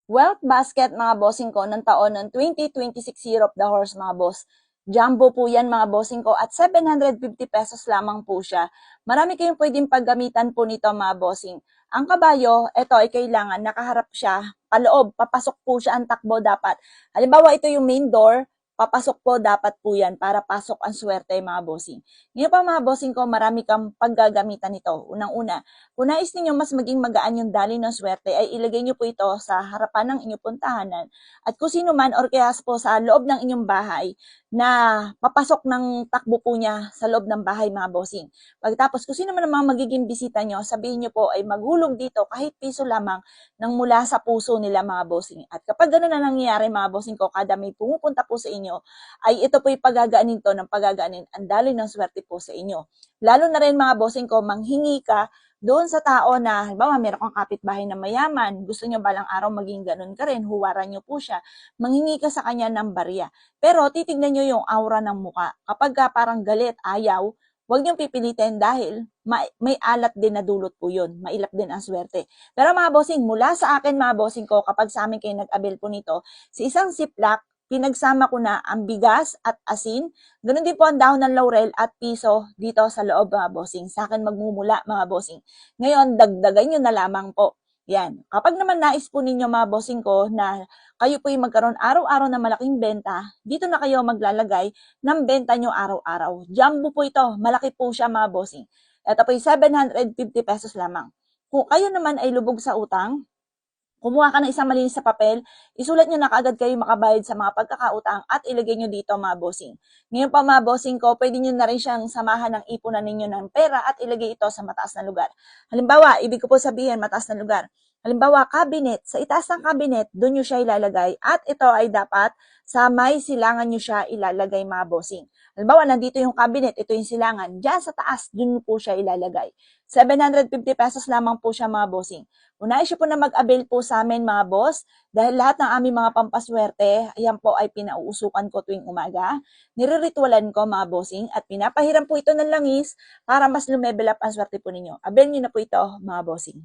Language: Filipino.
Wealth Basket mga bossing ko ng taon ng 2026 Year of the Horse mga boss. Jumbo po yan mga bossing ko at 750 pesos lamang po siya. Marami kayong pwedeng paggamitan po nito mga bossing. Ang kabayo, ito ay kailangan nakaharap siya, paloob, papasok po siya ang takbo dapat. Halimbawa ito yung main door, papasok po dapat po yan para pasok ang swerte mga bossing. Ngayon pa mga bossing ko, marami kang paggagamitan nito. Unang-una, kung nais ninyo mas maging magaan yung daloy ng swerte, ay ilagay nyo po ito sa harapan ng inyong puntahanan. At kung sino man or kaya po sa loob ng inyong bahay na papasok ng takbo po niya sa loob ng bahay mga bossing. Pagkatapos kung sino man ang mga magiging bisita nyo, sabihin nyo po ay maghulog dito kahit piso lamang nang mula sa puso nila mga bossing. At kapag gano'n na nangyayari mga bossing ko, kada may pumupunta po sa inyo, ay ito po yung pagagaanin to ng pagagaanin ang daloy ng swerte po sa inyo. Lalo na rin mga bossing ko, manghingi ka doon sa tao na, halimbawa, meron kang kapitbahay na mayaman, gusto nyo balang araw maging ganun ka rin, huwaran nyo po siya, manghingi ka sa kanya ng barya. Pero titignan nyo yung aura ng muka. Kapag parang galit, ayaw, huwag nyo pipilitin dahil may alat din na dulot po yun. Mailap din ang swerte. Pero mga bossing, mula sa akin mga bossing ko, kapag sa amin kayo nag-avail po nito, sa isang ziplock, pinagsama ko na ang bigas at asin. Ganun din po ang dahon ng laurel at piso dito sa loob mga bossing. Sa akin magmumula mga bossing. Ngayon, dagdagan nyo na lamang po. Yan. Kapag naman nais po ninyo mga bossing ko na kayo po yung magkaroon araw-araw na malaking benta, dito na kayo maglalagay ng benta nyo araw-araw. Jumbo po ito. Malaki po siya mga bossing. Ito po yung 750 pesos lamang. Kung kayo naman ay lubog sa utang, kumuha ka ng isang malinis sa papel, isulat nyo na kaagad kayo makabayad sa mga pagkakautang at ilagay nyo dito mga bossing. Ngayon pa mga bossing ko, pwede nyo na rin siyang samahan ng ipunan ninyo ng pera at ilagay ito sa mataas na lugar. Halimbawa, ibig ko po sabihin mataas na lugar. Halimbawa, cabinet. Sa itaas ng cabinet, doon nyo siya ilalagay at ito ay dapat sa may silangan nyo siya ilalagay mga bossing. Halimbawa, nandito yung cabinet, ito yung silangan. Diyan sa taas, doon po siya ilalagay. 750 pesos lamang po siya mga bossing. Unais nyo po na mag-avail po sa amin mga boss dahil lahat ng aming mga pampaswerte, ayan po ay pinauusukan ko tuwing umaga. Nire-ritualan ko mga bossing at pinapahiram po ito ng langis para mas lumevel up ang swerte po ninyo. Avail nyo na po ito mga bossing.